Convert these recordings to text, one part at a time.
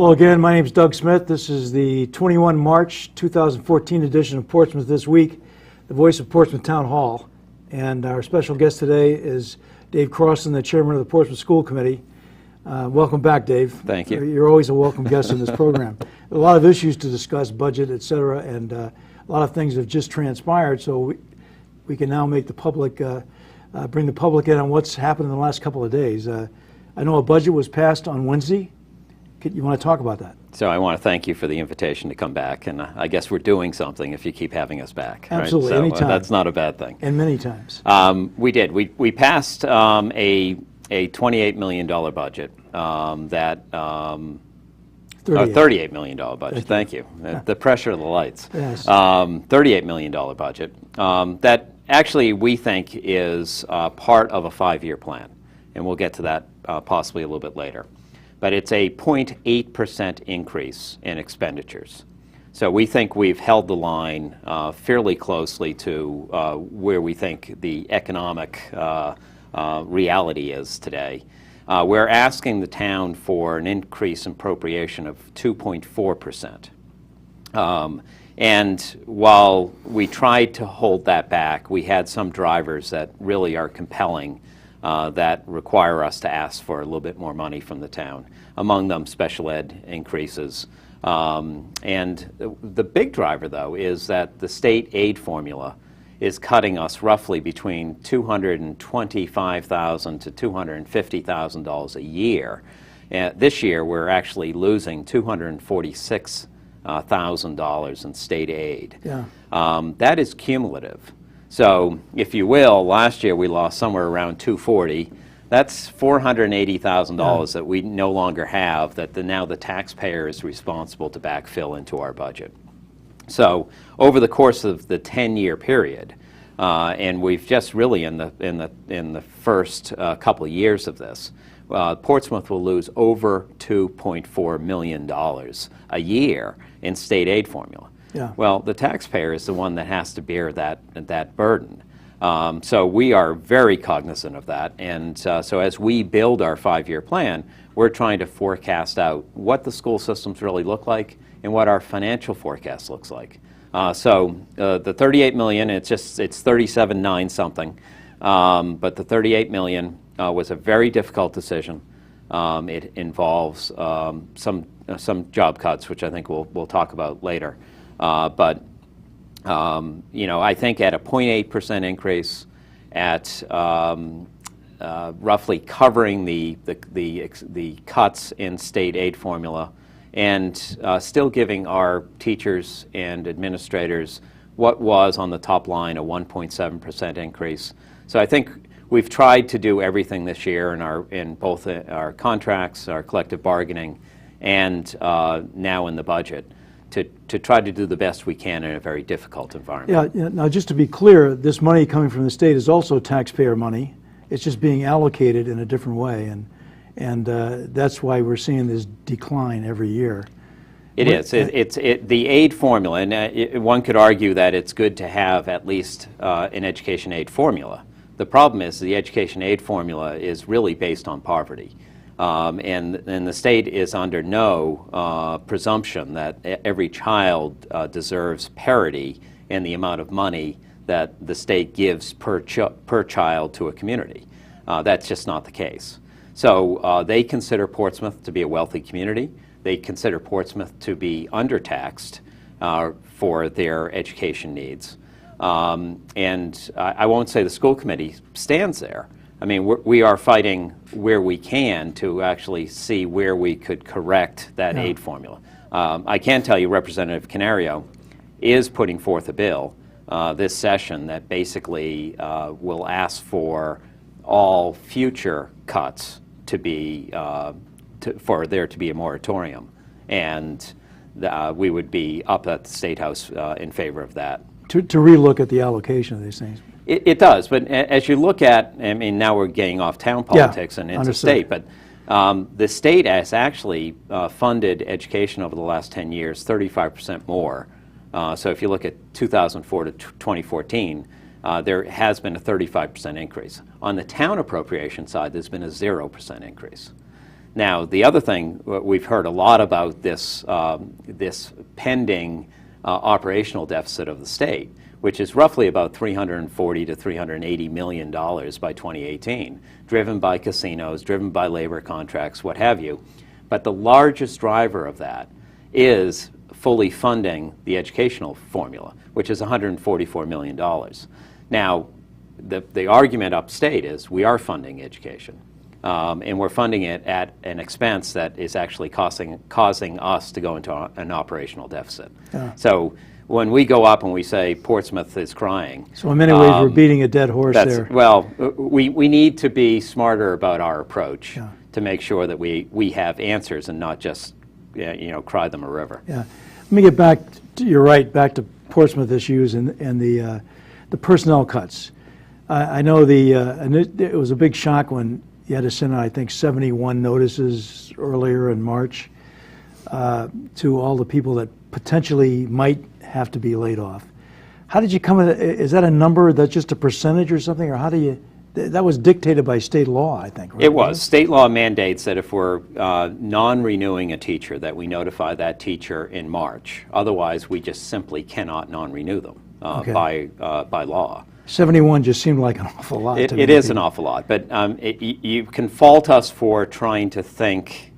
Hello again, my name is Doug Smith. This is the 21 March 2014 edition of Portsmouth This Week, the voice of Portsmouth Town Hall. And our special guest today is Dave Croston, the chairman of the Portsmouth School Committee. Welcome back, Dave. Thank you. You're always a welcome guest in this program. A lot of issues to discuss, budget, et cetera, and a lot of things have just transpired, so we can now make the public, bring the public in on what's happened in the last couple of days. I know a budget was passed on Wednesday. You want to talk about that? So I want to thank you for the invitation to come back, and I guess we're doing something if you keep having us back. Absolutely, right? So, anytime. That's not a bad thing. And many times. We did. We passed a $28 million budget $38 million budget. Thank you. The pressure of the lights. Yes. $38 million budget that actually we think is part of a 5-year plan, and we'll get to that possibly a little bit later. But it's a 0.8% increase in expenditures. So we think we've held the line fairly closely to where we think the economic reality is today. We're asking the town for an increase in appropriation of 2.4%. And while we tried to hold that back, we had some drivers that really are compelling that require us to ask for a little bit more money from the town, among them special ed increases. And the big driver, though, is that the state aid formula is cutting us roughly between $225,000 to $250,000 a year. This year, we're actually losing $246,000 in state aid. Yeah. That is cumulative. So, if you will, last year we lost somewhere around $240,000. That's $480,000 that we no longer have, that now the taxpayer is responsible to backfill into our budget. So, over the course of the 10-year period, and we've just really in the first couple of years of this, Portsmouth will lose over $2.4 million a year in state aid formula. Yeah. Well, the taxpayer is the one that has to bear that burden. So we are very cognizant of that, and so as we build our 5-year plan, we're trying to forecast out what the school systems really look like and what our financial forecast looks like. So the 38 million, it's 37.9 something, but the 38 million was a very difficult decision. It involves some job cuts, which I think we'll talk about later. But you know, I think at a 0.8% increase, at roughly covering the cuts in state aid formula, and still giving our teachers and administrators what was on the top line a 1.7% increase. So I think we've tried to do everything this year in both our contracts, our collective bargaining, and now in the budget, to try to do the best we can in a very difficult environment. Yeah, now just to be clear, this money coming from the state is also taxpayer money. It's just being allocated in a different way, and that's why we're seeing this decline every year. It is. The aid formula, and one could argue that it's good to have at least an education aid formula. The problem is the education aid formula is really based on poverty. And the state is under no presumption that every child deserves parity in the amount of money that the state gives per child to a community. That's just not the case. So they consider Portsmouth to be a wealthy community. They consider Portsmouth to be undertaxed for their education needs. And I won't say the school committee stands there. I mean, we are fighting where we can to actually see where we could correct that aid formula. I can tell you Representative Canario is putting forth a bill this session that basically will ask for all future cuts to be, for there to be a moratorium. And we would be up at the State House in favor of that. To relook at the allocation of these things. It does, but as you look at, I mean, now we're getting off town politics and into state, but the state has actually funded education over the last 10 years 35% more. So if you look at 2004 to 2014, there has been a 35% increase. On the town appropriation side, there's been a 0% increase. Now, the other thing, we've heard a lot about this, this pending operational deficit of the state, which is roughly about $340 to $380 million by 2018, driven by casinos, driven by labor contracts, what have you. But the largest driver of that is fully funding the educational formula, which is $144 million. Now, the argument upstate is we are funding education. And we're funding it at an expense that is actually causing us to go into an operational deficit. Yeah. So when we go up and we say Portsmouth is crying. So in many ways we're beating a dead horse there. Well, we need to be smarter about our approach to make sure that we have answers and not just cry them a river. Yeah. Let me get back to, you're right, back to Portsmouth issues and the personnel cuts. I know it was a big shock when you had to send out, I think, 71 notices earlier in March to all the people that potentially might have to be laid off. How did you come at it? Is that a number that's just a percentage or something, or how do you? That was dictated by state law, I think, right? It was. State law mandates that if we're non-renewing a teacher, that we notify that teacher in March. Otherwise, we just simply cannot non-renew them by law. 71 just seemed like an awful lot to me. It is an awful lot, but you can fault us for trying to think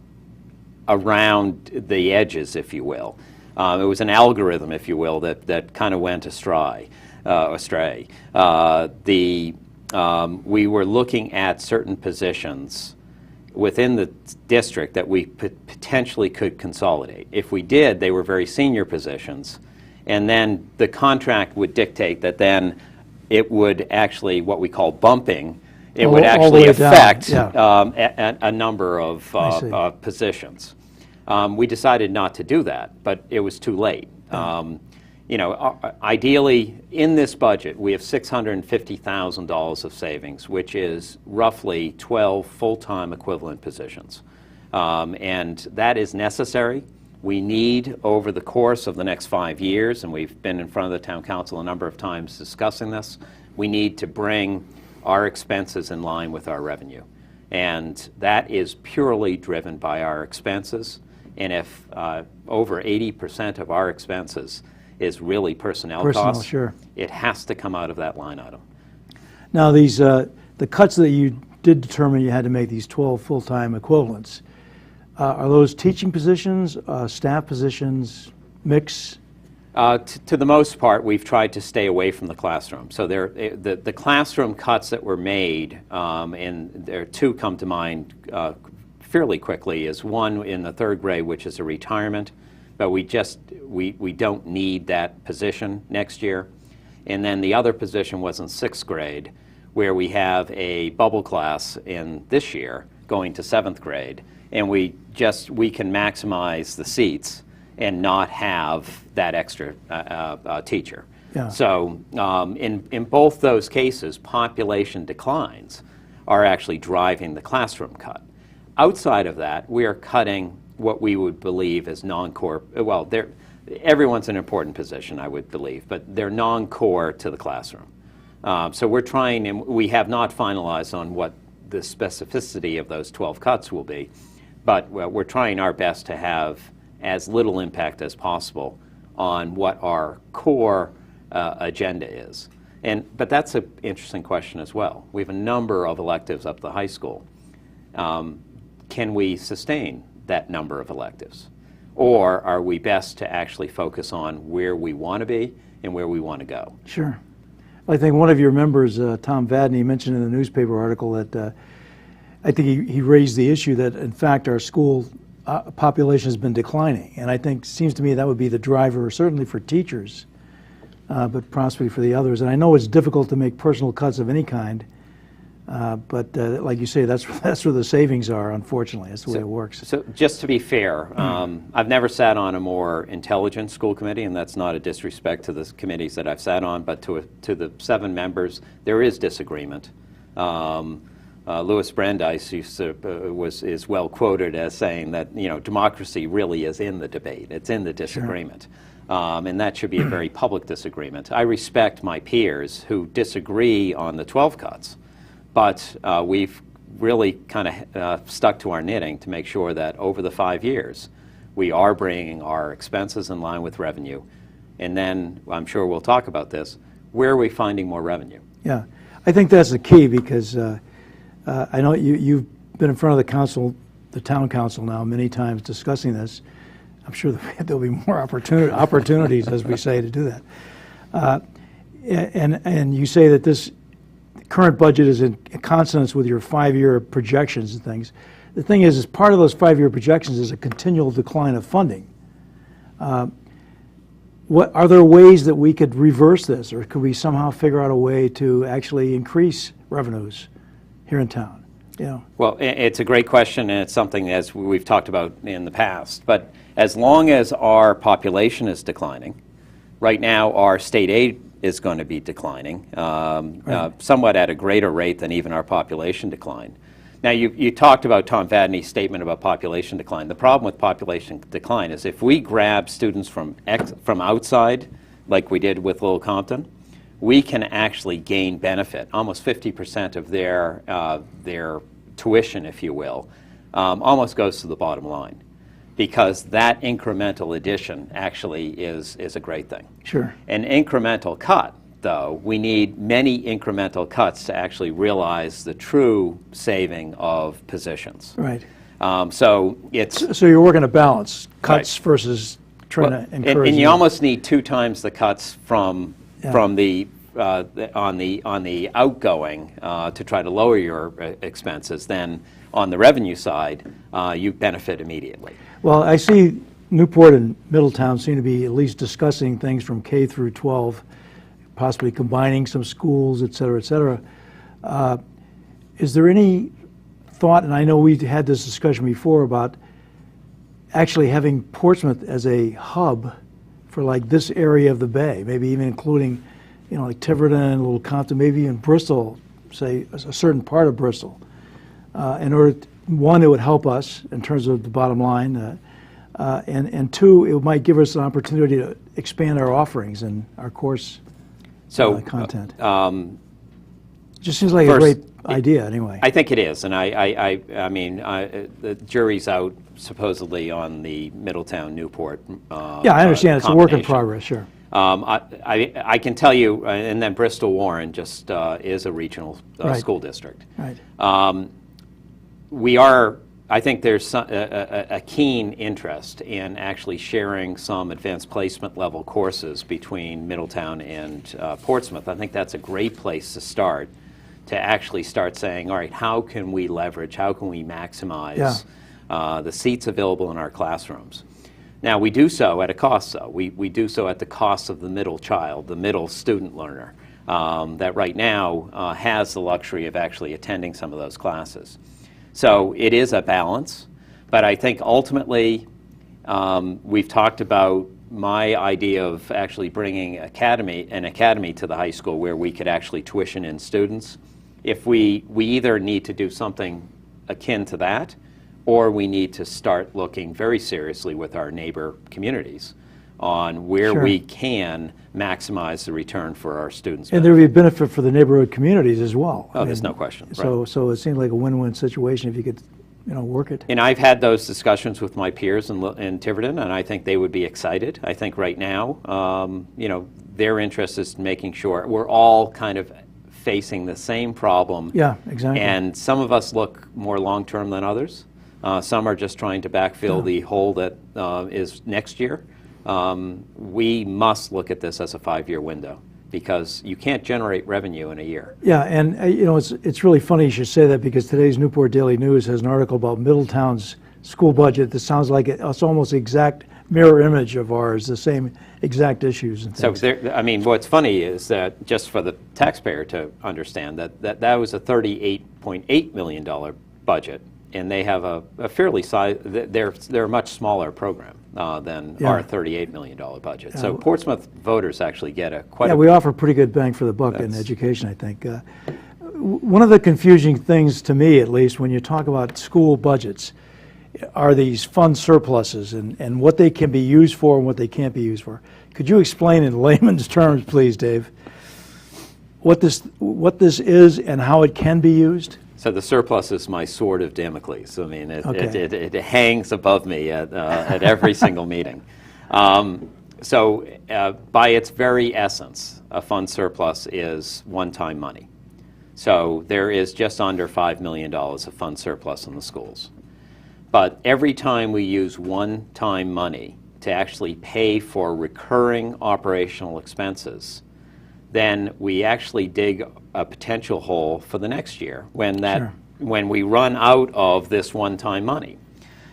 around the edges, if you will. It was an algorithm, if you will, that kind of went astray. We were looking at certain positions within the district that we potentially could consolidate. If we did, they were very senior positions, and then the contract would dictate that then it would actually, what we call bumping, it would actually affect a number of positions. We decided not to do that, but it was too late. Ideally, in this budget, we have $650,000 of savings, which is roughly 12 full-time equivalent positions. And that is necessary. We need, over the course of the next 5 years, and we've been in front of the town council a number of times discussing this, we need to bring our expenses in line with our revenue. And that is purely driven by our expenses. And if over 80% of our expenses is really personnel costs, sure, it has to come out of that line item. Now, these the cuts that you did determine you had to make, these 12 full-time equivalents, are those teaching positions, staff positions, mix? To the most part, we've tried to stay away from the classroom. So the classroom cuts that were made, and there are two come to mind fairly quickly, is one in the 3rd grade, which is a retirement, but we don't need that position next year. And then the other position was in 6th grade, where we have a bubble class in this year going to 7th grade, and we can maximize the seats and not have that extra teacher. Yeah. So in both those cases, population declines are actually driving the classroom cut. Outside of that, we are cutting what we would believe is non-core. Well, everyone's an important position, I would believe, but they're non-core to the classroom. So we're trying, and we have not finalized on what the specificity of those 12 cuts will be, but we're trying our best to have as little impact as possible on what our core agenda is. But that's an interesting question as well. We have a number of electives up at the high school. Can we sustain that number of electives? Or are we best to actually focus on where we want to be and where we want to go? Sure. I think one of your members, Tom Vadney, mentioned in the newspaper article that I think he raised the issue that, in fact, our school population has been declining. And I think, seems to me, that would be the driver, certainly for teachers, but possibly for the others. And I know it's difficult to make personal cuts of any kind, but like you say, that's where the savings are, unfortunately. That's the way it works. So just to be fair, I've never sat on a more intelligent school committee, and that's not a disrespect to the committees that I've sat on, but to the 7 members, there is disagreement. Louis Brandeis is well quoted as saying that democracy really is in the debate. It's in the disagreement. Sure. And that should be a very public disagreement. I respect my peers who disagree on the 12 cuts, but we've really kind of stuck to our knitting to make sure that over the 5 years, we are bringing our expenses in line with revenue. And then, I'm sure we'll talk about this, where are we finding more revenue? Yeah, I think that's the key, because I know you've been in front of the council, the town council now, many times discussing this. I'm sure that there'll be more opportunities, as we say, to do that. And you say that this current budget is in consonance with your 5-year projections and things. The thing is part of those 5-year projections is a continual decline of funding. What are there ways that we could reverse this, or could we somehow figure out a way to actually increase revenues here in town? You know? Well, it's a great question, and it's something as we've talked about in the past. But as long as our population is declining, right now our state aid is going to be declining, somewhat at a greater rate than even our population decline. Now, you talked about Tom Vadney's statement about population decline. The problem with population decline is if we grab students from outside, like we did with Little Compton, we can actually gain benefit. Almost 50% of their tuition, if you will, almost goes to the bottom line, because that incremental addition actually is a great thing. Sure. An incremental cut, though, we need many incremental cuts to actually realize the true saving of positions. Right. So it's so you're working a balance, cuts right. versus trying to encourage. And you almost need 2 times the cuts from the on the outgoing to try to lower your expenses than on the revenue side. You benefit immediately. Well, I see Newport and Middletown seem to be at least discussing things from K through 12. Possibly combining some schools, et cetera, et cetera. Is there any thought, and I know we had this discussion before, about actually having Portsmouth as a hub for like this area of the bay, maybe even including, you know, like Tiverton, Little Compton, maybe even Bristol, say a certain part of Bristol. In order, one, it would help us in terms of the bottom line, and 2, it might give us an opportunity to expand our offerings and our course content. Just seems like first, a great idea, anyway. I think it is, and I mean, the jury's out supposedly on the Middletown Newport. Yeah, I understand. It's a work in progress, sure. I can tell you, and then Bristol Warren just is a regional school district. Right. I think there's a keen interest in actually sharing some advanced placement level courses between Middletown and Portsmouth. I think that's a great place to start, to actually start saying, all right, how can we leverage, how can we maximize the seats available in our classrooms? Now, we do so at a cost, though. We do so at the cost of the middle child, the middle student learner, that right now has the luxury of actually attending some of those classes. So it is a balance, but I think ultimately we've talked about my idea of actually bringing an academy to the high school where we could actually tuition in students. If we either need to do something akin to that, or we need to start looking very seriously with our neighbor communities on where we can maximize the return for our students. And there would be a benefit for the neighborhood communities as well. Oh, there's no question. So it seems like a win-win situation if you could, you know, work it. And I've had those discussions with my peers in Tiverton, and I think they would be excited. I think right now, you know, their interest is making sure we're all kind of facing the same problem. Yeah, exactly. And some of us look more long-term than others. Some are just trying to backfill the hole that is next year. We must look at this as a 5-year window, because you can't generate revenue in a year. Yeah, and you know, it's really funny you should say that, because today's Newport Daily News has an article about Middletown's school budget that sounds like it's almost the exact mirror image of ours, the same exact issues and things. So, I mean, what's funny is that, just for the taxpayer to understand, that was a $38.8 million budget, and they have a fairly size. They're a much smaller program than our $38 million budget. So Portsmouth voters actually get quite. Yeah, we offer pretty good bang for the buck in education, I think. One of the confusing things, to me at least, when you talk about school budgets, are these fund surpluses and what they can be used for and what they can't be used for. Could you explain in layman's terms, please, Dave, what this is and how it can be used? So the surplus is my sword of Damocles. I mean, Okay. it hangs above me at every single meeting. So by its very essence, a fund surplus is one-time money. So there is just under $5 million of fund surplus in the schools. But every time we use one-time money to actually pay for recurring operational expenses, then we actually dig a potential hole for the next year when we run out of this one-time money.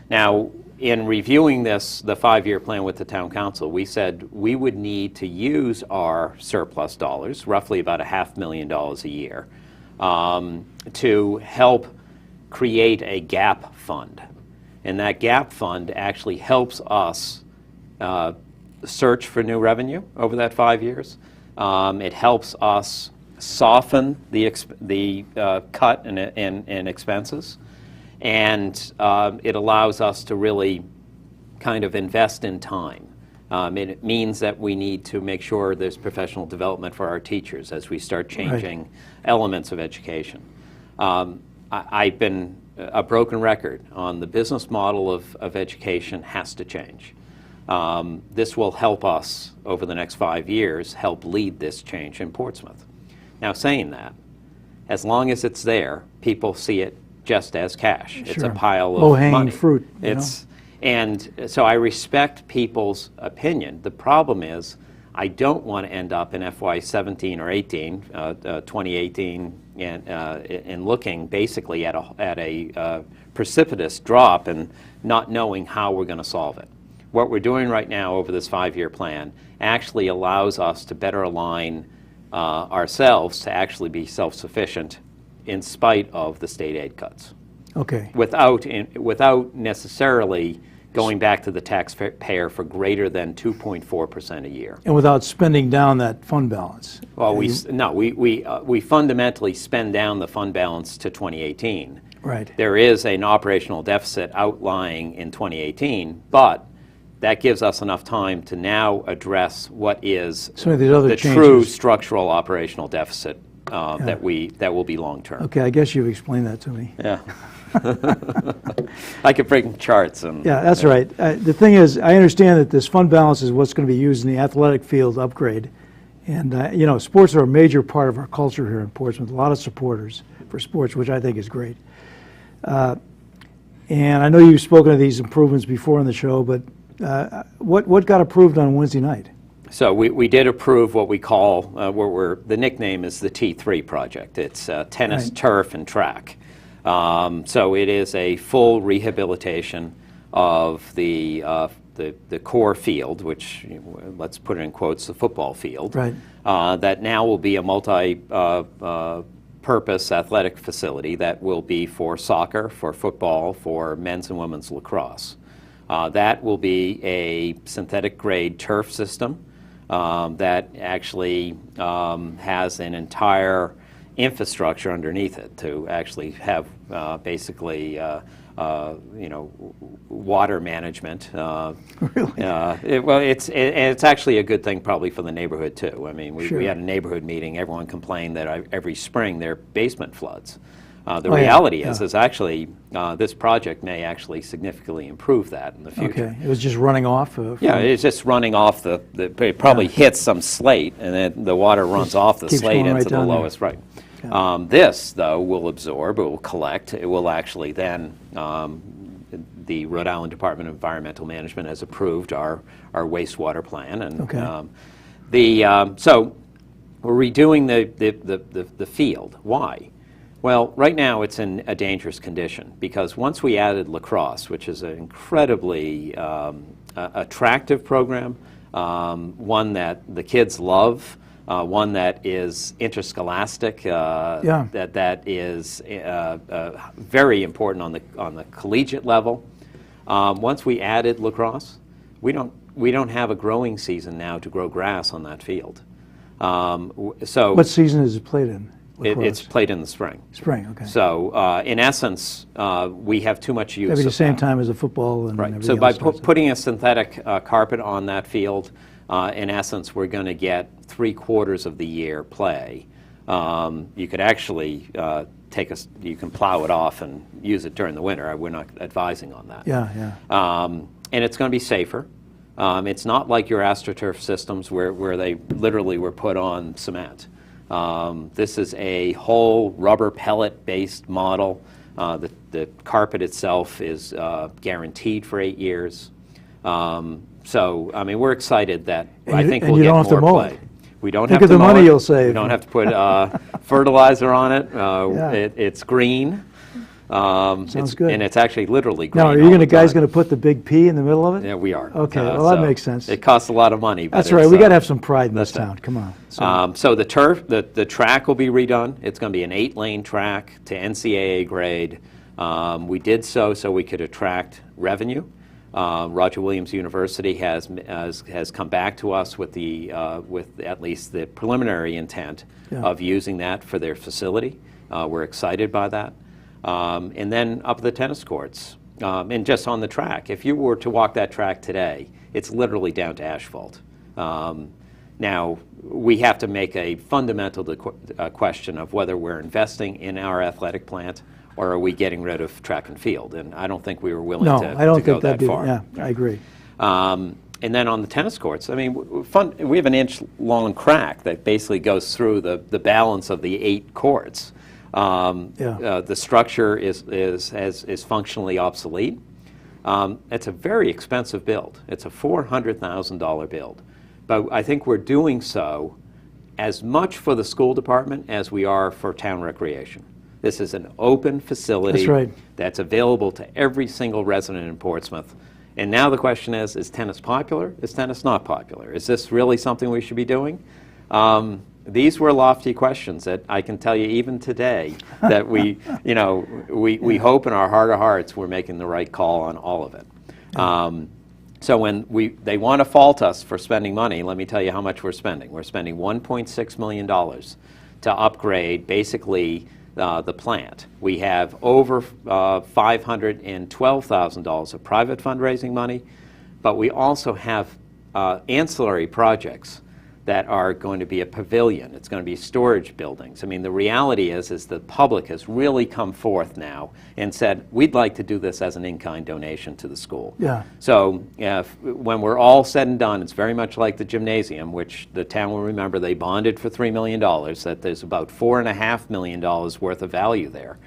Now, in reviewing the 5-year plan with the town council, we said we would need to use our surplus dollars, roughly about $500,000 a year, to help create a gap fund. And that gap fund actually helps us search for new revenue over that 5 years. It helps us soften the cut in expenses, and it allows us to really kind of invest in time. It means that we need to make sure there's professional development for our teachers as we start changing elements of education. I've been a broken record on the business model of education has to change. This will help us over the next 5 years help lead this change in Portsmouth. Now, saying that, as long as it's there, people see it just as cash. Sure. It's a pile of low-hanging money. fruit. And so I respect people's opinion. The problem is I don't want to end up in FY17 or 18, 2018, and looking basically at a precipitous drop and not knowing how we're going to solve it. What we're doing right now over this 5-year plan actually allows us to better align ourselves to actually be self-sufficient in spite of the state aid cuts. Okay. Without necessarily going back to the taxpayer for greater than 2.4% a year. And without spending down that fund balance. Well, we fundamentally spend down the fund balance to 2018. Right. There is an operational deficit outlying in 2018, but that gives us enough time to now address what is Some of these other the changes. true structural operational deficit that will be long-term. Okay, I guess you've explained that to me. Yeah. I could bring charts. And, Yeah, that's right. The thing is, I understand that this fund balance is what's going to be used in the athletic field upgrade. And, you know, sports are a major part of our culture here in Portsmouth. A lot of supporters for sports, which I think is great. And I know you've spoken of these improvements before on the show, but what got approved on Wednesday night? So we did approve what we call, the nickname is the T3 project. It's tennis, Right. turf, and track. So it is a full rehabilitation of the core field, which, let's put it in quotes, the football field. Right. That now will be a multi-purpose athletic facility that will be for soccer, for football, for men's and women's lacrosse. That will be a synthetic grade turf system that actually has an entire infrastructure underneath it to actually have basically water management. Really? It's actually a good thing probably for the neighborhood too. I mean, Sure. we had a neighborhood meeting. Everyone complained that every spring their basement floods. The Oh, yeah, reality yeah. is actually this project may actually significantly improve that in the future. Okay, it was just running off? Yeah, it's just running off it probably hits some slate, and then the water runs off the keeps slate going right into the down there. lowest, right. Yeah. This, though, will absorb, it will collect, it will actually then, the Rhode Island Department of Environmental Management has approved our wastewater plan. And Okay. so we're redoing the field. Why? Well, right now it's in a dangerous condition because once we added lacrosse, which is an incredibly attractive program, one that the kids love, one that is interscholastic, that is very important on the collegiate level. Once we added lacrosse, we don't have a growing season now to grow grass on that field. So What season is it played in? it's played in the spring. Spring, okay. So in essence, we have too much use. That'd be the of same that. time as the football and Right. everything So by else does it. putting a synthetic carpet on that field, in essence, we're going to get 3/4 of the year play. You could actually you can plow it off and use it during the winter. We're not advising on that. Yeah, yeah. And it's going to be safer. It's not like your AstroTurf systems where they literally were put on cement. This is a whole rubber pellet-based model. The carpet itself is guaranteed for 8 years. So, I mean, we're excited that I think we'll get more play. We don't have to mow it. Think of the money you'll save. We don't have to put fertilizer on it. It's green. Sounds good. And it's actually literally green. Now, are you guys going to put the big P in the middle of it? Yeah, we are. Okay, well, that makes sense. It costs a lot of money. But that's right. We got to have some pride in this town. Come on. So the turf, the track will be redone. It's going to be an 8-lane track to NCAA grade. We did so we could attract revenue. Roger Williams University has come back to us with at least the preliminary intent of using that for their facility. We're excited by that. And then up the tennis courts, and just on the track. If you were to walk that track today, it's literally down to asphalt. Now, we have to make a fundamental question of whether we're investing in our athletic plant or are we getting rid of track and field? And I don't think we were willing to go that far. Yeah, I agree. And then on the tennis courts, I mean, we have an inch-long crack that basically goes through the balance of the 8 courts. The structure is functionally obsolete. It's a very expensive build. It's a $400,000 build. But I think we're doing so as much for the school department as we are for town recreation. This is an open facility that's available to every single resident in Portsmouth. And now the question is tennis popular? Is tennis not popular? Is this really something we should be doing? These were lofty questions that I can tell you even today that we hope in our heart of hearts we're making the right call on all of it. So when they want to fault us for spending money, let me tell you how much we're spending. We're spending $1.6 million to upgrade basically the plant. We have over $512,000 of private fundraising money, but we also have ancillary projects that are going to be a pavilion. It's going to be storage buildings. I mean, the reality is the public has really come forth now and said, we'd like to do this as an in-kind donation to the school. Yeah. So when we're all said and done, it's very much like the gymnasium, which the town will remember they bonded for $3 million, that there's about $4.5 million worth of value there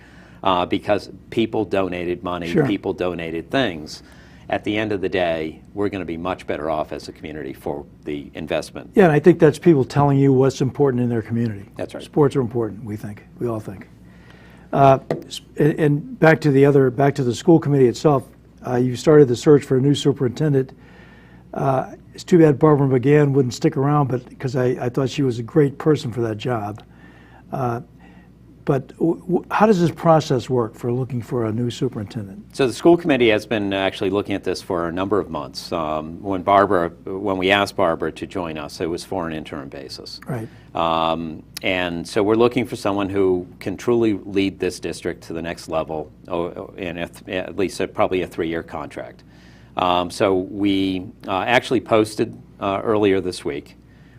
because people donated money, people donated things. At the end of the day, we're going to be much better off as a community for the investment. Yeah, and I think that's people telling you what's important in their community. That's right. Sports are important, we think. We all think. And back to the school committee itself, you started the search for a new superintendent. It's too bad Barbara McGann wouldn't stick around, but because I thought she was a great person for that job. But how does this process work for looking for a new superintendent? So the school committee has been actually looking at this for a number of months. When we asked Barbara to join us, it was for an interim basis. Right. And so we're looking for someone who can truly lead this district to the next level, in at least probably a 3-year contract. So we actually posted earlier this week.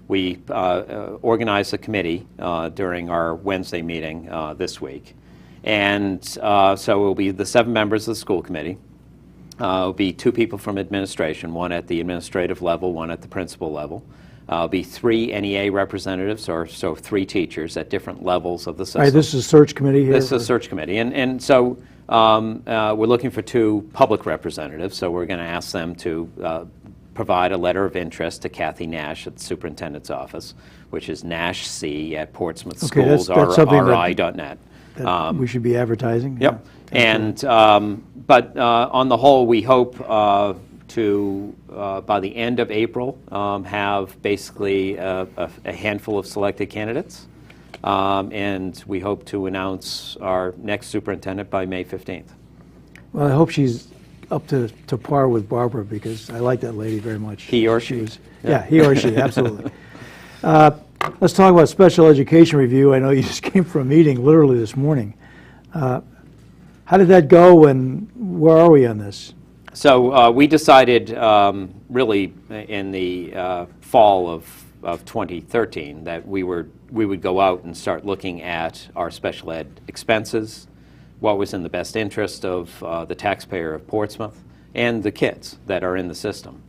We organized a committee during our Wednesday meeting this week. And so it will be the 7 members of the school committee. It will be 2 people from administration, 1 at the administrative level, 1 at the principal level. It'll be 3 NEA representatives, so 3 teachers at different levels of the system. All right, this is a search committee here? This is a search committee. And so we're looking for 2 public representatives, so we're going to ask them to provide a letter of interest to Kathy Nash at the superintendent's office, which is nashc@portsmouthschools.ri.net. That we should be advertising? Yep. Yeah. And but on the whole, we hope to by the end of April have basically a handful of selected candidates, and we hope to announce our next superintendent by May 15th. Well, I hope she's up to par with Barbara, because I like that lady very much. He or she. Yeah, he or she, absolutely. Let's talk about special education review. I know you just came from a meeting literally this morning. How did that go, and where are we on this? So we decided really in the fall of 2013 that we were we would go out and start looking at our special ed expenses, what was in the best interest of the taxpayer of Portsmouth, and the kids that are in the system.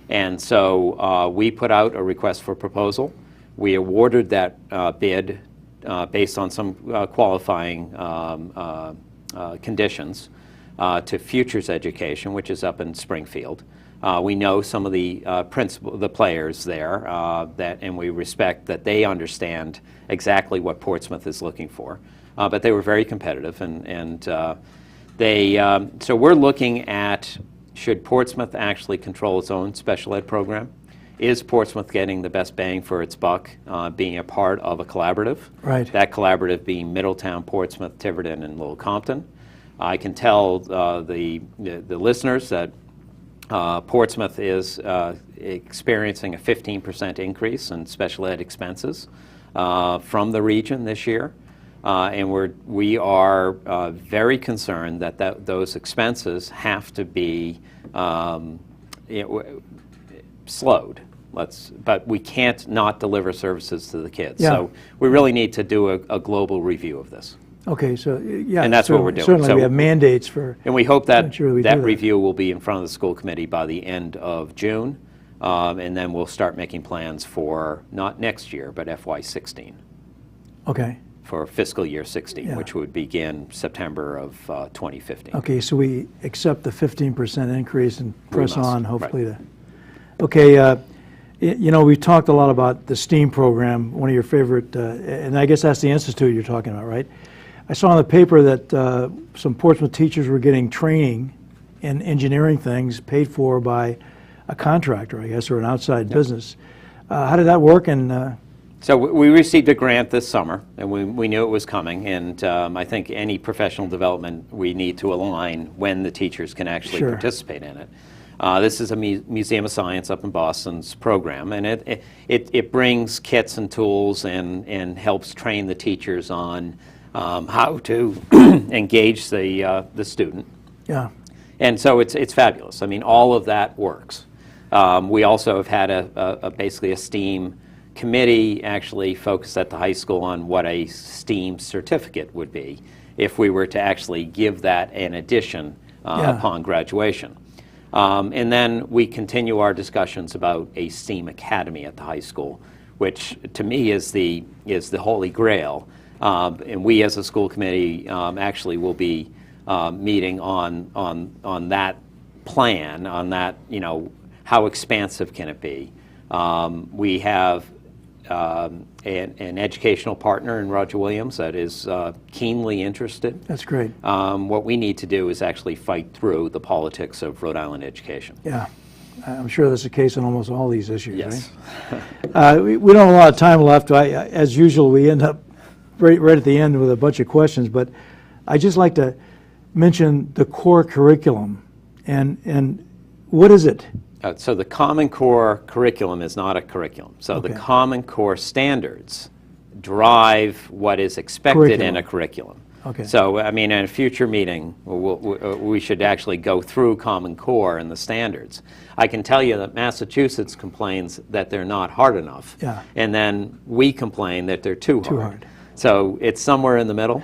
And so we put out a request for proposal. We awarded that bid based on some qualifying conditions to Futures Education, which is up in Springfield. We know some of the the players there, and we respect that they understand exactly what Portsmouth is looking for. But they were very competitive, and so we're looking at, should Portsmouth actually control its own special ed program? Is Portsmouth getting the best bang for its buck being a part of a collaborative? Right. That collaborative being Middletown, Portsmouth, Tiverton, and Little Compton. I can tell the listeners that Portsmouth is experiencing a 15% increase in special ed expenses from the region this year. And we are very concerned that those expenses have to be slowed. But we can't not deliver services to the kids. Yeah. So we really need to do a global review of this. Okay, so yeah, and that's what we're doing. Certainly, so we have mandates for. And we hope that that review will be in front of the school committee by the end of June, and then we'll start making plans for not next year, but FY16. Okay. For fiscal year 16, yeah. which would begin September of 2015. Okay, so we accept the 15% increase and press on, hopefully. Right. Okay, you know, we've talked a lot about the STEAM program, one of your favorite, and I guess that's the institute you're talking about, right? I saw in the paper that some Portsmouth teachers were getting training in engineering things paid for by a contractor, I guess, or an outside business. How did that work? And so we received a grant this summer, and we knew it was coming. And I think any professional development, we need to align when the teachers can actually participate in it. This is a Museum of Science up in Boston's program, and it brings kits and tools and helps train the teachers on how to engage the student. Yeah. And so it's fabulous. I mean, all of that works. We also have had basically a STEAM committee actually focused at the high school on what a STEAM certificate would be if we were to actually give that in addition upon graduation. And then we continue our discussions about a STEAM academy at the high school, which to me is the holy grail. And we as a school committee actually will be meeting on that plan, on that, you know, how expansive can it be. We have an educational partner in Roger Williams that is keenly interested. That's great. What we need to do is actually fight through the politics of Rhode Island education. Yeah. I'm sure that's the case on almost all these issues, yes. Right? We don't have a lot of time left. As usual, we end up right at the end with a bunch of questions, but I'd just like to mention the core curriculum. And what is it? So the Common Core curriculum is not a curriculum. So the Common Core standards drive what is expected in a curriculum. Okay. So, I mean, in a future meeting, we should actually go through Common Core and the standards. I can tell you that Massachusetts complains that they're not hard enough. Yeah. And then we complain that they're too hard. Too hard. So it's somewhere in the middle.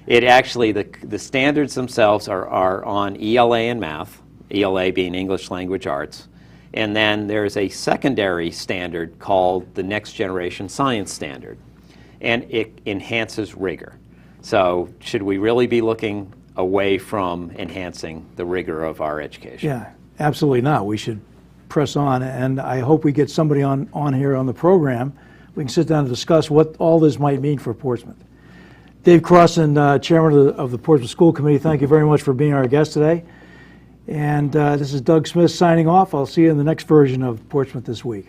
It actually, the standards themselves are on ELA and math. ELA being English Language Arts, and then there's a secondary standard called the Next Generation Science Standard, and it enhances rigor. So should we really be looking away from enhancing the rigor of our education? Yeah, absolutely not. We should press on, and I hope we get somebody on here on the program. We can sit down and discuss what all this might mean for Portsmouth. Dave Croston, Chairman of the Portsmouth School Committee, thank you very much for being our guest today. And this is Doug Smith signing off. I'll see you in the next version of Portsmouth This Week.